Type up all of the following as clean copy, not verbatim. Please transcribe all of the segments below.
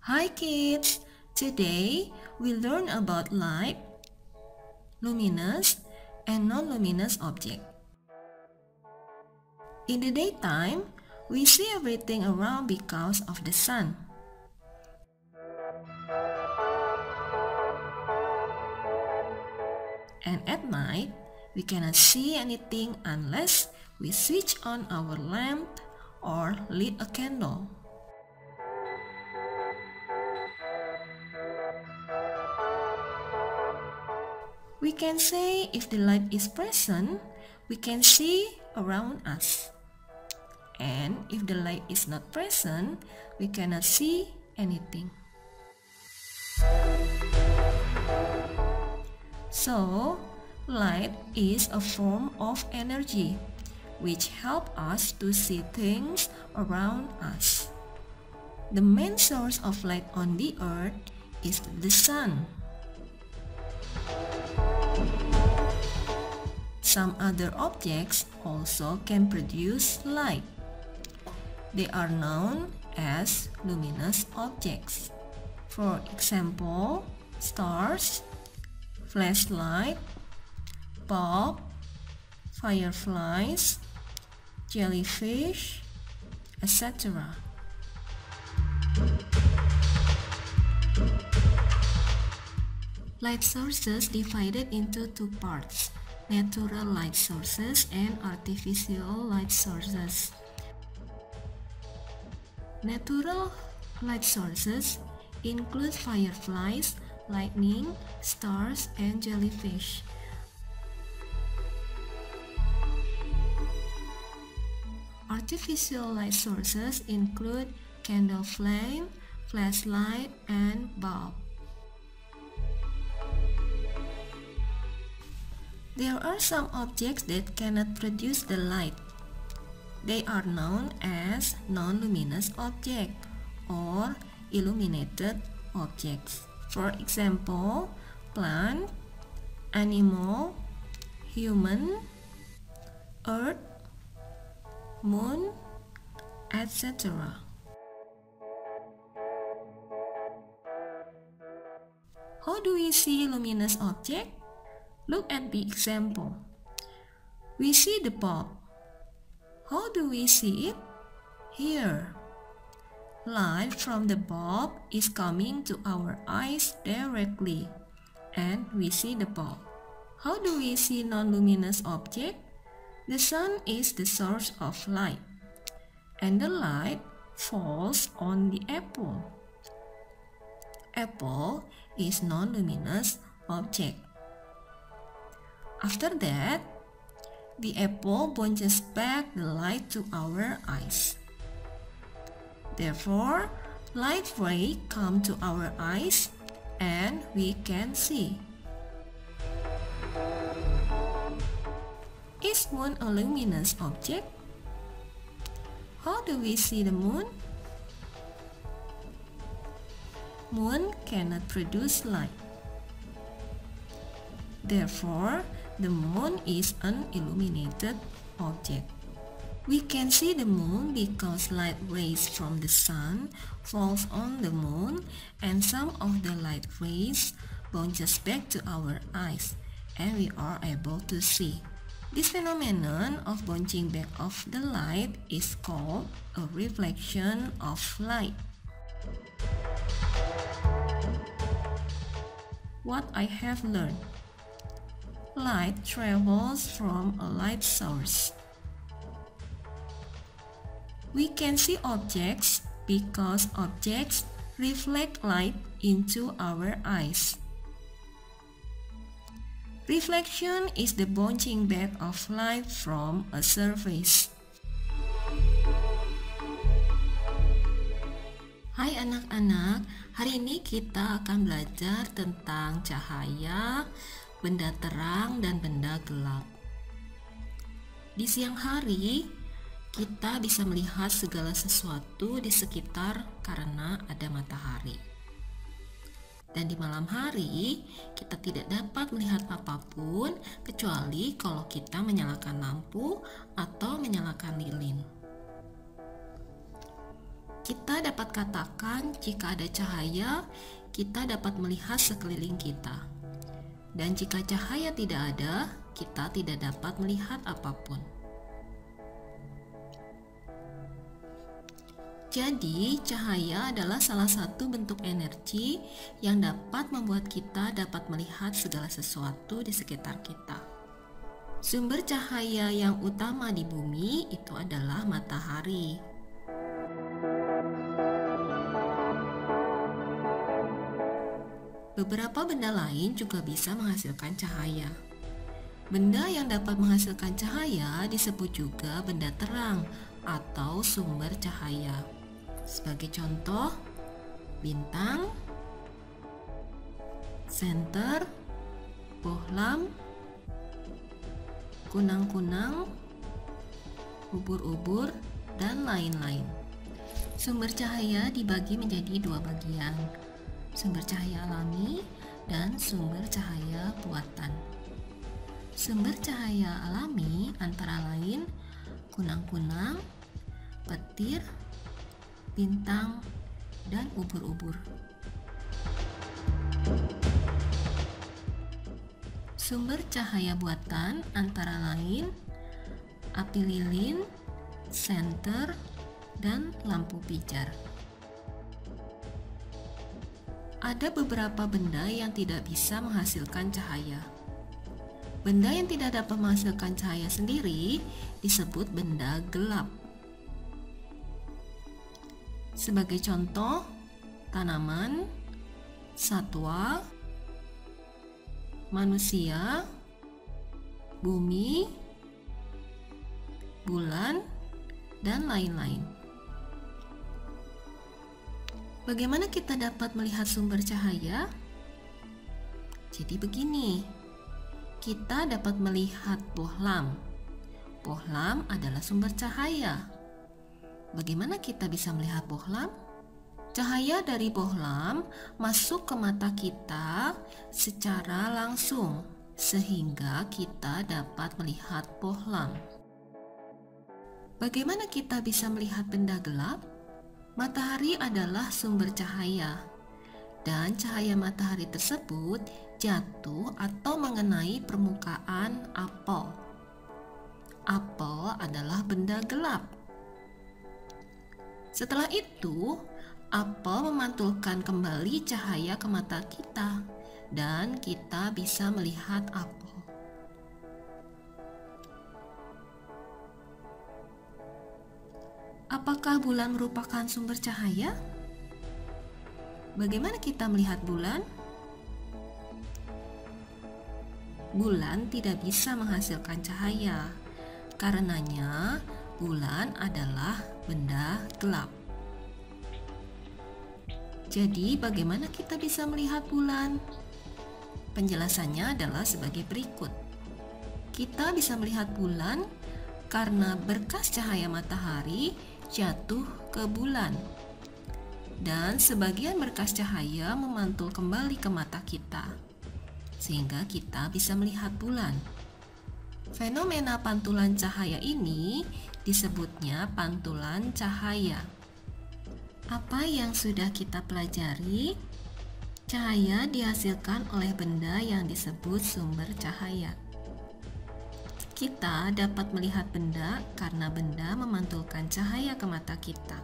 Hi kids! Today we learn about light, luminous, and non-luminous object. In the daytime, we see everything around because of the sun. And at night, we cannot see anything unless we switch on our lamp or lit a candle. We can say if the light is present, we can see around us. And if the light is not present, we cannot see anything. So, light is a form of energy which help us to see things around us. The main source of light on the earth is the sun. Some other objects also can produce light. They are known as luminous objects. For example, stars, flashlight, bulb, fireflies, jellyfish, etc. Light sources divided into two parts: natural light sources and artificial light sources. Natural light sources include fireflies, lightning, stars, and jellyfish. Artificial light sources include candle flame, flashlight, and bulb. There are some objects that cannot produce the light. They are known as non-luminous objects or illuminated objects. For example, plant, animal, human, earth, moon, etc. How do we see luminous objects? Look at the example. We see the bulb. How do we see it? Here. Light from the bulb is coming to our eyes directly, and we see the bulb. How do we see non-luminous object? The sun is the source of light, and the light falls on the apple. Apple is non-luminous object. After that, the apple bounces back the light to our eyes. Therefore, light rays come to our eyes and we can see. Is moon a luminous object? How do we see the moon? Moon cannot produce light. Therefore, the moon is an illuminated object. We can see the moon because light rays from the sun falls on the moon and some of the light rays bounces back to our eyes and we are able to see. This phenomenon of bouncing back of the light is called a reflection of light. What I have learned. Light travels from a light source. We can see objects because objects reflect light into our eyes. Reflection is the bouncing back of light from a surface. Hai anak-anak, hari ini kita akan belajar tentang cahaya, benda terang dan benda gelap. Di siang hari, kita bisa melihat segala sesuatu di sekitar karena ada matahari. Dan di malam hari, kita tidak dapat melihat apapun kecuali kalau kita menyalakan lampu atau menyalakan lilin. Kita dapat katakan jika ada cahaya, kita dapat melihat sekeliling kita. Dan jika cahaya tidak ada, kita tidak dapat melihat apapun. Jadi, cahaya adalah salah satu bentuk energi yang dapat membuat kita dapat melihat segala sesuatu di sekitar kita. Sumber cahaya yang utama di bumi itu adalah matahari. Beberapa benda lain juga bisa menghasilkan cahaya. Benda yang dapat menghasilkan cahaya disebut juga benda terang atau sumber cahaya. Sebagai contoh, bintang, senter, bohlam, kunang-kunang, ubur-ubur, dan lain-lain. Sumber cahaya dibagi menjadi dua bagian, sumber cahaya alami dan sumber cahaya buatan. Sumber cahaya alami antara lain kunang-kunang, petir, bintang, dan ubur-ubur. Sumber cahaya buatan antara lain api lilin, senter, dan lampu pijar. Ada beberapa benda yang tidak bisa menghasilkan cahaya. Benda yang tidak dapat menghasilkan cahaya sendiri disebut benda gelap. Sebagai contoh, tanaman, satwa, manusia, bumi, bulan, dan lain-lain. Bagaimana kita dapat melihat sumber cahaya? Jadi begini, kita dapat melihat bohlam. Bohlam adalah sumber cahaya. Bagaimana kita bisa melihat bohlam? Cahaya dari bohlam masuk ke mata kita secara langsung, sehingga kita dapat melihat bohlam. Bagaimana kita bisa melihat benda gelap? Matahari adalah sumber cahaya, dan cahaya matahari tersebut jatuh atau mengenai permukaan apel. Apel adalah benda gelap. Setelah itu, apel memantulkan kembali cahaya ke mata kita, dan kita bisa melihat apel. Apakah bulan merupakan sumber cahaya? Bagaimana kita melihat bulan? Bulan tidak bisa menghasilkan cahaya. Karenanya, bulan adalah benda gelap. Jadi, bagaimana kita bisa melihat bulan? Penjelasannya adalah sebagai berikut. Kita bisa melihat bulan karena berkas cahaya matahari jatuh ke bulan, dan sebagian berkas cahaya memantul kembali ke mata kita, sehingga kita bisa melihat bulan. Fenomena pantulan cahaya ini disebutnya pantulan cahaya. Apa yang sudah kita pelajari? Cahaya dihasilkan oleh benda yang disebut sumber cahaya. Kita dapat melihat benda karena benda memantulkan cahaya ke mata kita.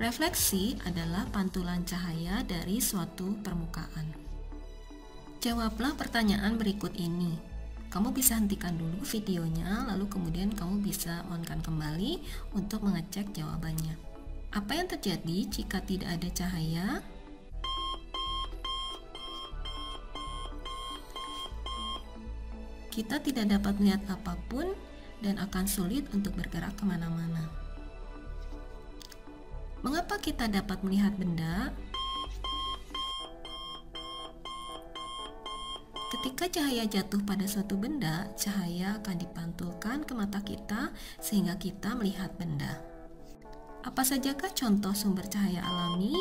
Refleksi adalah pantulan cahaya dari suatu permukaan. Jawablah pertanyaan berikut ini. Kamu bisa hentikan dulu videonya, lalu kemudian kamu bisa on-kan kembali untuk mengecek jawabannya. Apa yang terjadi jika tidak ada cahaya? Kita tidak dapat melihat apapun dan akan sulit untuk bergerak kemana-mana. Mengapa kita dapat melihat benda? Ketika cahaya jatuh pada suatu benda, cahaya akan dipantulkan ke mata kita sehingga kita melihat benda. Apa sajakah contoh sumber cahaya alami?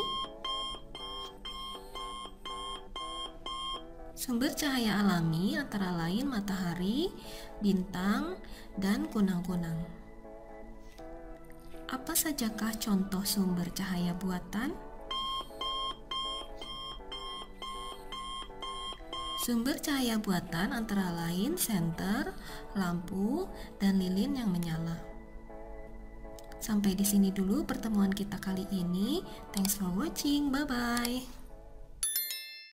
Sumber cahaya alami antara lain matahari, bintang, dan kunang-kunang. Apa sajakah contoh sumber cahaya buatan? Sumber cahaya buatan antara lain senter, lampu, dan lilin yang menyala. Sampai di sini dulu pertemuan kita kali ini. Thanks for watching. Bye-bye.